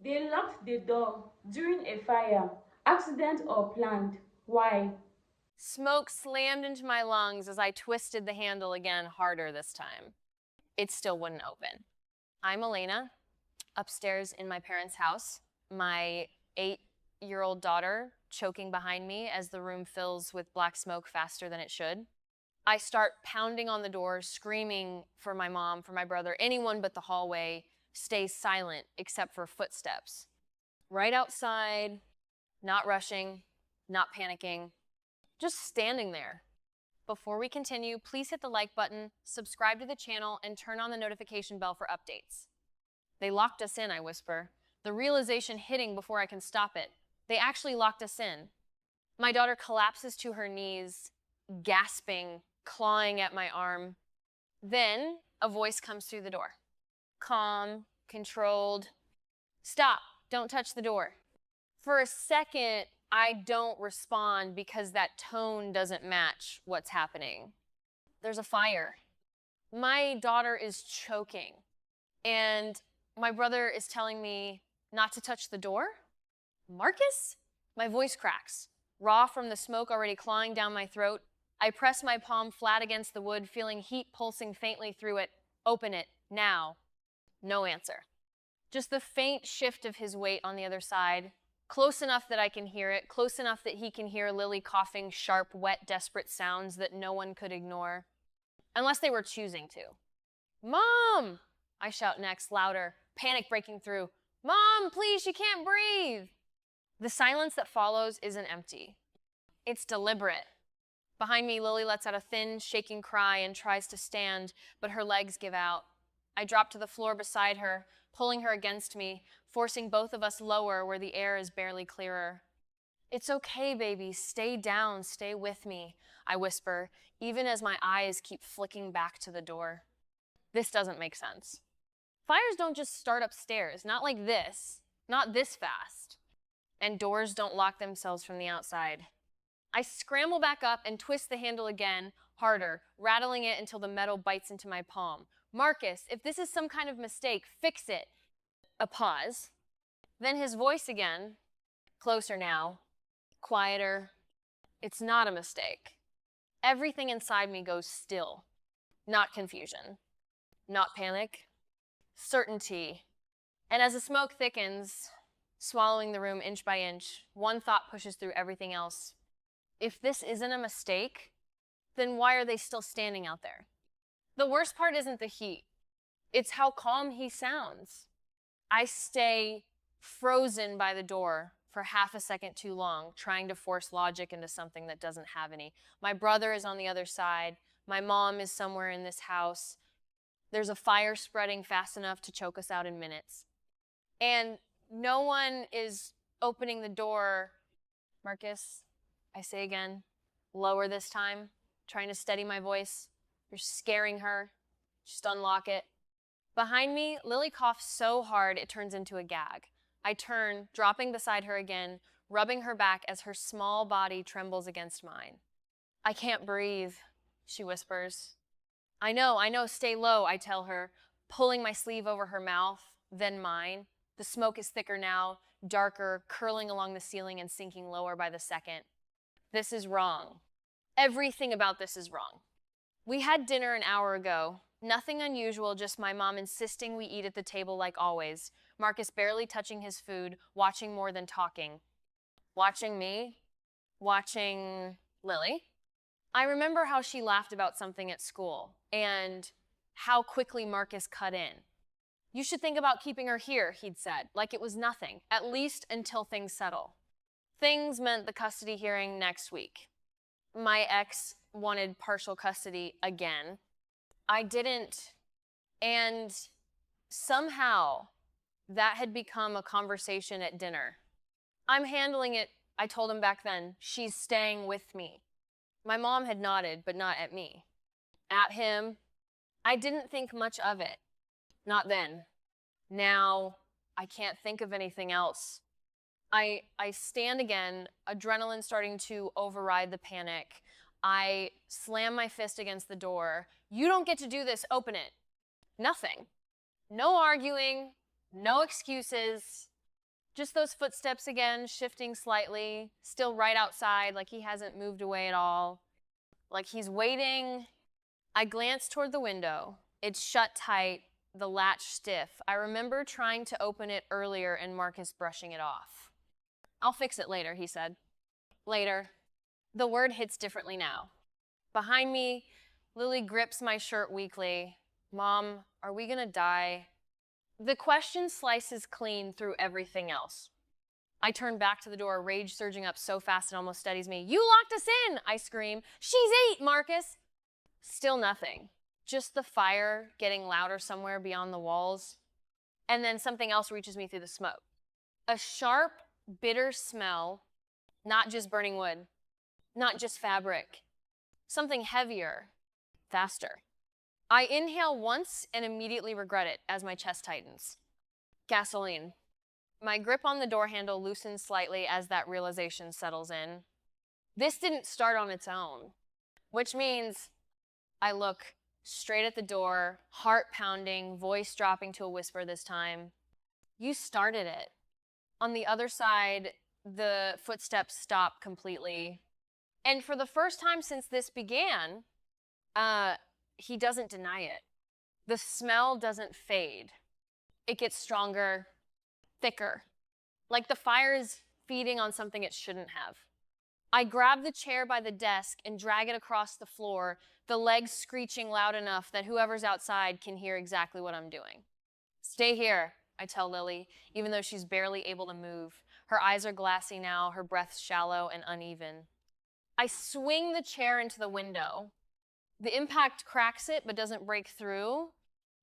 They locked the door during a fire, accident or planned. Why? Smoke slammed into my lungs as I twisted the handle again harder this time. It still wouldn't open. I'm Elena, upstairs in my parents' house. My 8-year-old daughter choking behind me as the room fills with black smoke faster than it should. I start pounding on the door, screaming for my mom, for my brother, anyone but the hallway stays silent except for footsteps. Right outside, not rushing, not panicking, just standing there. Before we continue, please hit the like button, subscribe to the channel, and turn on the notification bell for updates. They locked us in, I whisper, the realization hitting before I can stop it. They actually locked us in. My daughter collapses to her knees, gasping, clawing at my arm. Then a voice comes through the door. Calm, controlled. Stop, don't touch the door. For a second, I don't respond because that tone doesn't match what's happening. There's a fire. My daughter is choking, and my brother is telling me not to touch the door. Marcus? My voice cracks, raw from the smoke already clawing down my throat. I press my palm flat against the wood, feeling heat pulsing faintly through it. Open it, now. No answer. Just the faint shift of his weight on the other side. Close enough that I can hear it, close enough that he can hear Lily coughing sharp, wet, desperate sounds that no one could ignore. Unless they were choosing to. Mom! I shout next, louder, panic breaking through. Mom, please, she can't breathe! The silence that follows isn't empty. It's deliberate. Behind me, Lily lets out a thin, shaking cry and tries to stand, but her legs give out. I drop to the floor beside her, pulling her against me, forcing both of us lower where the air is barely clearer. It's okay, baby. Stay down. Stay with me, I whisper, even as my eyes keep flicking back to the door. This doesn't make sense. Fires don't just start upstairs, not like this, not this fast. And doors don't lock themselves from the outside. I scramble back up and twist the handle again, harder, rattling it until the metal bites into my palm. Marcus, if this is some kind of mistake, fix it. A pause. Then his voice again, closer now, quieter. It's not a mistake. Everything inside me goes still. Not confusion. Not panic. Certainty. And as the smoke thickens, swallowing the room inch by inch, one thought pushes through everything else. If this isn't a mistake, then why are they still standing out there? The worst part isn't the heat. It's how calm he sounds. I stay frozen by the door for half a second too long, trying to force logic into something that doesn't have any. My brother is on the other side. My mom is somewhere in this house. There's a fire spreading fast enough to choke us out in minutes. And no one is opening the door. Marcus, I say again, lower this time, trying to steady my voice. You're scaring her. Just unlock it. Behind me, Lily coughs so hard it turns into a gag. I turn, dropping beside her again, rubbing her back as her small body trembles against mine. I can't breathe, she whispers. I know, stay low, I tell her, pulling my sleeve over her mouth, then mine. The smoke is thicker now, darker, curling along the ceiling and sinking lower by the second. This is wrong. Everything about this is wrong. We had dinner an hour ago. Nothing unusual, just my mom insisting we eat at the table like always. Marcus barely touching his food, watching more than talking. Watching me? Watching Lily? I remember how she laughed about something at school, and how quickly Marcus cut in. You should think about keeping her here, he'd said, like it was nothing, at least until things settle. Things meant the custody hearing next week. My ex wanted partial custody again. I didn't, and somehow that had become a conversation at dinner. I'm handling it, I told him back then. She's staying with me. My mom had nodded, but not at me. At him, I didn't think much of it. Not then. Now, I can't think of anything else. I stand again, adrenaline starting to override the panic. I slam my fist against the door. You don't get to do this, open it. Nothing. No arguing, no excuses. Just those footsteps again, shifting slightly, still right outside, like he hasn't moved away at all. Like he's waiting. I glance toward the window. It's shut tight, the latch stiff. I remember trying to open it earlier and Marcus brushing it off. I'll fix it later, he said. Later. The word hits differently now. Behind me, Lily grips my shirt weakly. Mom, are we gonna die? The question slices clean through everything else. I turn back to the door, rage surging up so fast it almost steadies me. You locked us in, I scream. She's 8, Marcus. Still nothing. Just the fire getting louder somewhere beyond the walls. And then something else reaches me through the smoke. A sharp, bitter smell, not just burning wood, not just fabric, something heavier, faster. I inhale once and immediately regret it as my chest tightens. Gasoline. My grip on the door handle loosens slightly as that realization settles in. This didn't start on its own, which means I look straight at the door, heart pounding, voice dropping to a whisper this time. You started it. On the other side, the footsteps stop completely. And for the first time since this began, he doesn't deny it. The smell doesn't fade. It gets stronger, thicker, like the fire is feeding on something it shouldn't have. I grab the chair by the desk and drag it across the floor, the legs screeching loud enough that whoever's outside can hear exactly what I'm doing. Stay here, I tell Lily, even though she's barely able to move. Her eyes are glassy now, her breath shallow and uneven. I swing the chair into the window. The impact cracks it, but doesn't break through.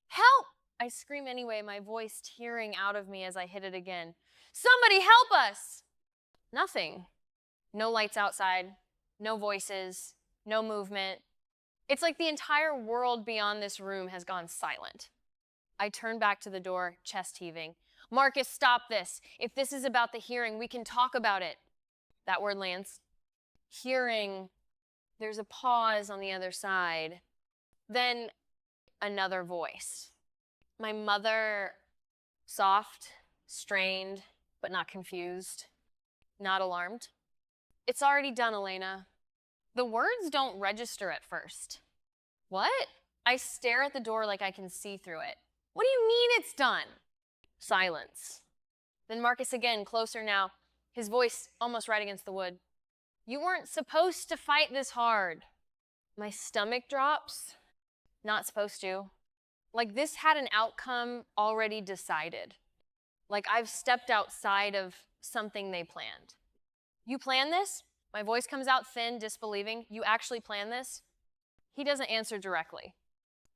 Help! I scream anyway, my voice tearing out of me as I hit it again. Somebody help us! Nothing. No lights outside, no voices, no movement. It's like the entire world beyond this room has gone silent. I turn back to the door, chest heaving. Marcus, stop this. If this is about the hearing, we can talk about it. That word lands. Hearing. There's a pause on the other side. Then another voice. My mother, soft, strained, but not confused, not alarmed. It's already done, Elena. The words don't register at first. What? I stare at the door like I can see through it. What do you mean it's done? Silence. Then Marcus again, closer now, his voice almost right against the wood. You weren't supposed to fight this hard. My stomach drops. Not supposed to. Like this had an outcome already decided. Like I've stepped outside of something they planned. You planned this? My voice comes out thin, disbelieving. You actually planned this? He doesn't answer directly.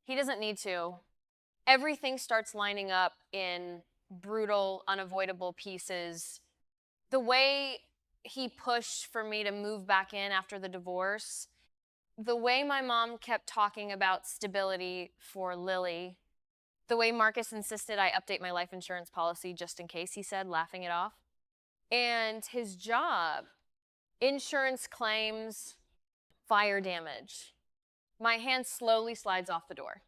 He doesn't need to. Everything starts lining up in brutal, unavoidable pieces. The way he pushed for me to move back in after the divorce, the way my mom kept talking about stability for Lily, the way Marcus insisted I update my life insurance policy just in case, he said, laughing it off, and his job, insurance claims, fire damage. My hand slowly slides off the door.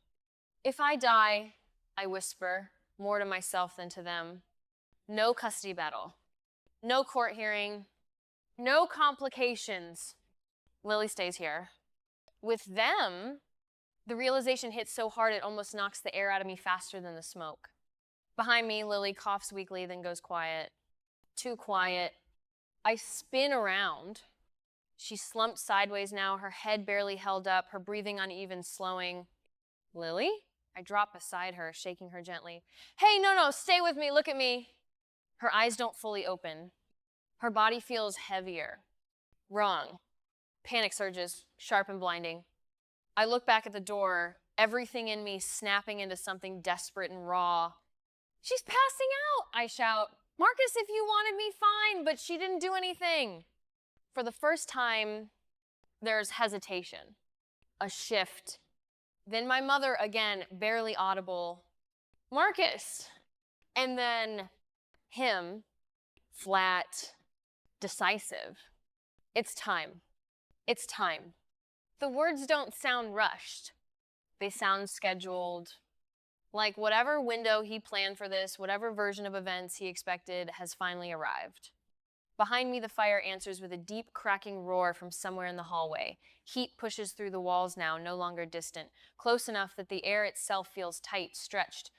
If I die, I whisper, more to myself than to them. No custody battle. No court hearing. No complications. Lily stays here. With them, the realization hits so hard it almost knocks the air out of me faster than the smoke. Behind me, Lily coughs weakly, then goes quiet. Too quiet. I spin around. She slumped sideways now, her head barely held up, her breathing uneven, slowing. Lily? I drop beside her, shaking her gently. Hey, no, stay with me, look at me. Her eyes don't fully open. Her body feels heavier. Wrong. Panic surges, sharp and blinding. I look back at the door, everything in me snapping into something desperate and raw. She's passing out, I shout. Marcus, if you wanted me, fine, but she didn't do anything. For the first time, there's hesitation, a shift. Then my mother again, barely audible. Marcus. And then him, flat, decisive. It's time. It's time. The words don't sound rushed. They sound scheduled, Like whatever window he planned for this, whatever version of events he expected has finally arrived. Behind me, the fire answers with a deep, cracking roar from somewhere in the hallway. Heat pushes through the walls now, no longer distant, close enough that the air itself feels tight, stretched.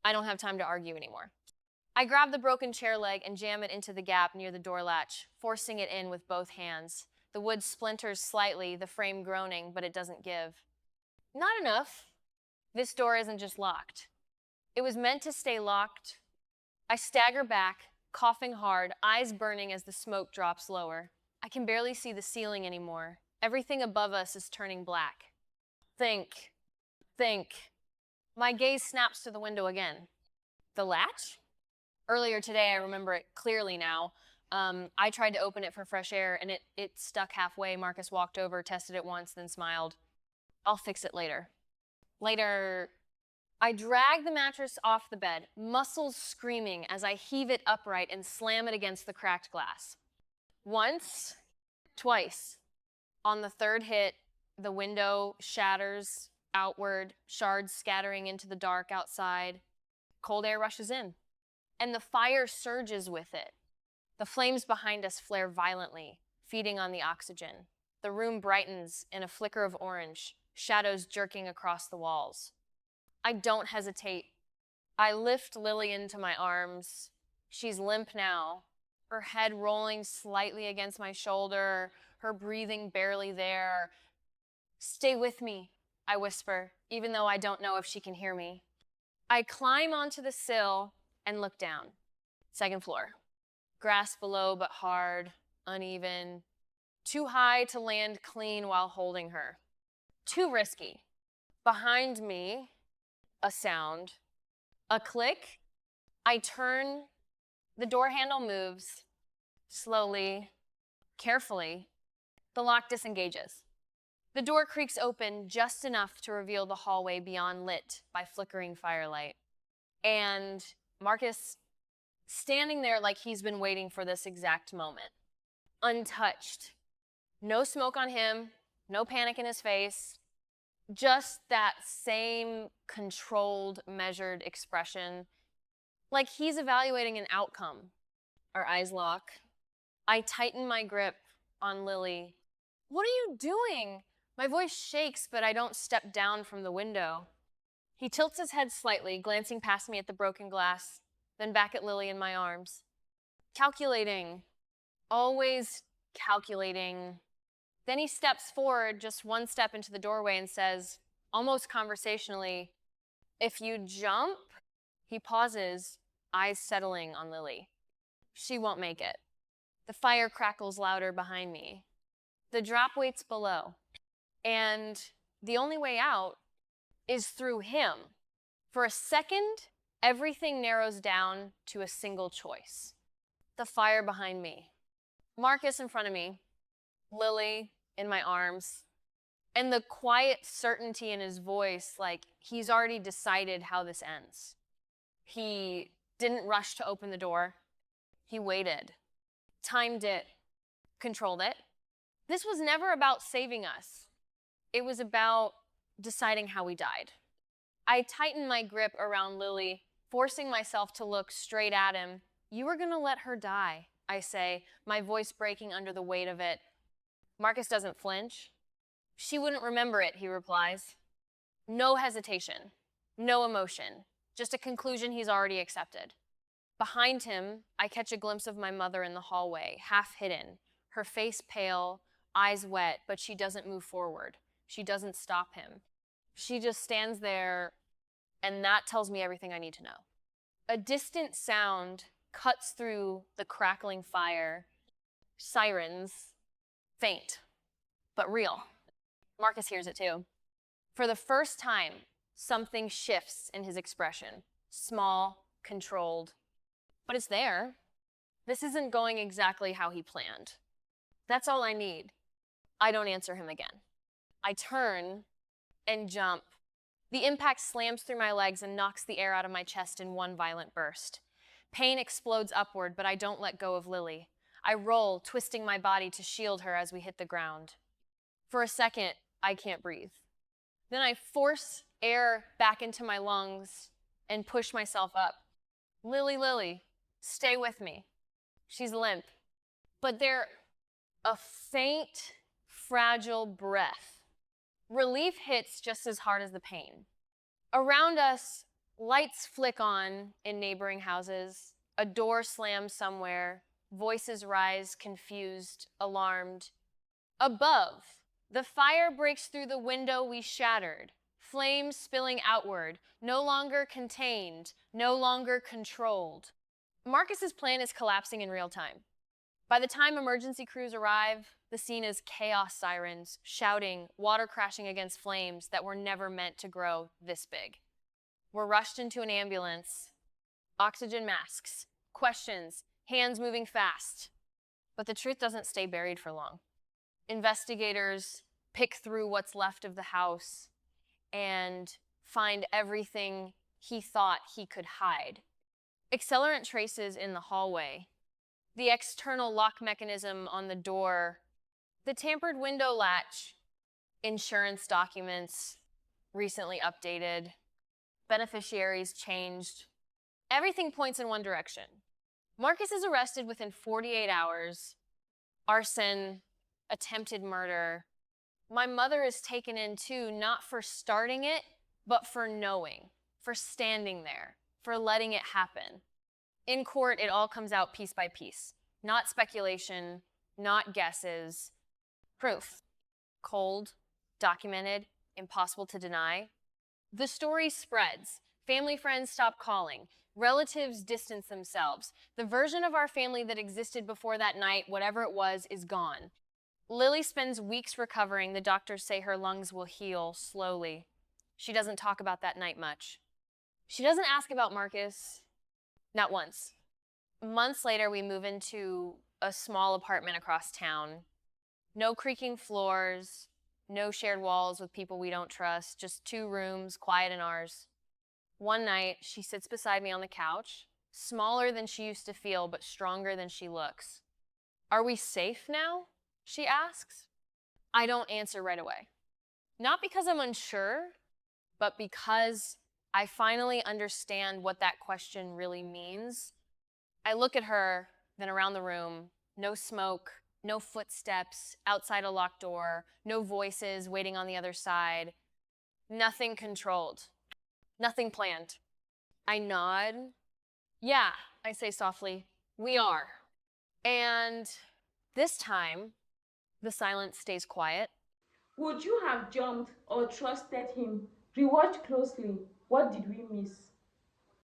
I don't have time to argue anymore. I grab the broken chair leg and jam it into the gap near the door latch, forcing it in with both hands. The wood splinters slightly, the frame groaning, but it doesn't give. Not enough. This door isn't just locked. It was meant to stay locked. I stagger back, coughing hard, eyes burning as the smoke drops lower. I can barely see the ceiling anymore. Everything above us is turning black. Think. My gaze snaps to the window again. The latch? Earlier today, I remember it clearly now. I tried to open it for fresh air and it stuck halfway. Marcus walked over, tested it once, then smiled. I'll fix it later. Later, I drag the mattress off the bed, muscles screaming as I heave it upright and slam it against the cracked glass. Once, twice. On the third hit, the window shatters outward, shards scattering into the dark outside. Cold air rushes in, and the fire surges with it. The flames behind us flare violently, feeding on the oxygen. The room brightens in a flicker of orange, shadows jerking across the walls. I don't hesitate. I lift Lily into my arms. She's limp now, her head rolling slightly against my shoulder, her breathing barely there. Stay with me, I whisper, even though I don't know if she can hear me. I climb onto the sill and look down. Second floor. Grass below, but hard, uneven. Too high to land clean while holding her. Too risky. Behind me, a sound. A click. I turn. The door handle moves. Slowly, carefully. The lock disengages. The door creaks open just enough to reveal the hallway beyond, lit by flickering firelight. And Marcus standing there like he's been waiting for this exact moment. Untouched. No smoke on him, no panic in his face. Just that same controlled, measured expression. Like he's evaluating an outcome. Our eyes lock. I tighten my grip on Lily. What are you doing? My voice shakes, but I don't step down from the window. He tilts his head slightly, glancing past me at the broken glass, then back at Lily in my arms. Calculating. Always calculating. Then he steps forward just one step into the doorway and says, almost conversationally, if you jump, he pauses, eyes settling on Lily. She won't make it. The fire crackles louder behind me. The drop waits below. And the only way out is through him. For a second, everything narrows down to a single choice. The fire behind me. Marcus in front of me. Lily in my arms. And the quiet certainty in his voice, like he's already decided how this ends. He didn't rush to open the door. He waited. Timed it. Controlled it. This was never about saving us. It was about deciding how we died. I tightened my grip around Lily, forcing myself to look straight at him. You were gonna let her die, I say, my voice breaking under the weight of it. Marcus doesn't flinch. She wouldn't remember it, he replies. No hesitation, no emotion, just a conclusion he's already accepted. Behind him, I catch a glimpse of my mother in the hallway, half hidden, her face pale, eyes wet, but she doesn't move forward. She doesn't stop him. She just stands there, and that tells me everything I need to know. A distant sound cuts through the crackling fire. Sirens, faint, but real. Marcus hears it too. For the first time, something shifts in his expression. Small, controlled, but it's there. This isn't going exactly how he planned. That's all I need. I don't answer him again. I turn and jump. The impact slams through my legs and knocks the air out of my chest in one violent burst. Pain explodes upward, but I don't let go of Lily. I roll, twisting my body to shield her as we hit the ground. For a second, I can't breathe. Then I force air back into my lungs and push myself up. Lily, stay with me. She's limp. But they're a faint, fragile breath. Relief hits just as hard as the pain. Around us, lights flick on in neighboring houses. A door slams somewhere. Voices rise, confused, alarmed. Above, the fire breaks through the window we shattered. Flames spilling outward, no longer contained, no longer controlled. Marcus's plan is collapsing in real time. By the time emergency crews arrive, the scene is chaos sirens, shouting, water crashing against flames that were never meant to grow this big. We're rushed into an ambulance, oxygen masks, questions, hands moving fast. But the truth doesn't stay buried for long. Investigators pick through what's left of the house and find everything he thought he could hide. Accelerant traces in the hallway, the external lock mechanism on the door, the tampered window latch, insurance documents recently updated, beneficiaries changed. Everything points in one direction. Marcus is arrested within 48 hours. Arson, attempted murder. My mother is taken in too, not for starting it, but for knowing, for standing there, for letting it happen. In court, it all comes out piece by piece. Not speculation, not guesses. Proof. Cold, documented, impossible to deny. The story spreads. Family friends stop calling. Relatives distance themselves. The version of our family that existed before that night, whatever it was, is gone. Lily spends weeks recovering. The doctors say her lungs will heal slowly. She doesn't talk about that night much. She doesn't ask about Marcus, not once. Months later, we move into a small apartment across town. No creaking floors, no shared walls with people we don't trust, just 2 rooms, quiet in ours. One night, she sits beside me on the couch, smaller than she used to feel, but stronger than she looks. "Are we safe now?" she asks. I don't answer right away. Not because I'm unsure, but because I finally understand what that question really means. I look at her, then around the room. No smoke, no footsteps, outside a locked door, no voices waiting on the other side. Nothing controlled. Nothing planned. I nod. "Yeah," I say softly, "we are." And this time, the silence stays quiet. Would you have jumped or trusted him? Rewatch closely. What did we miss?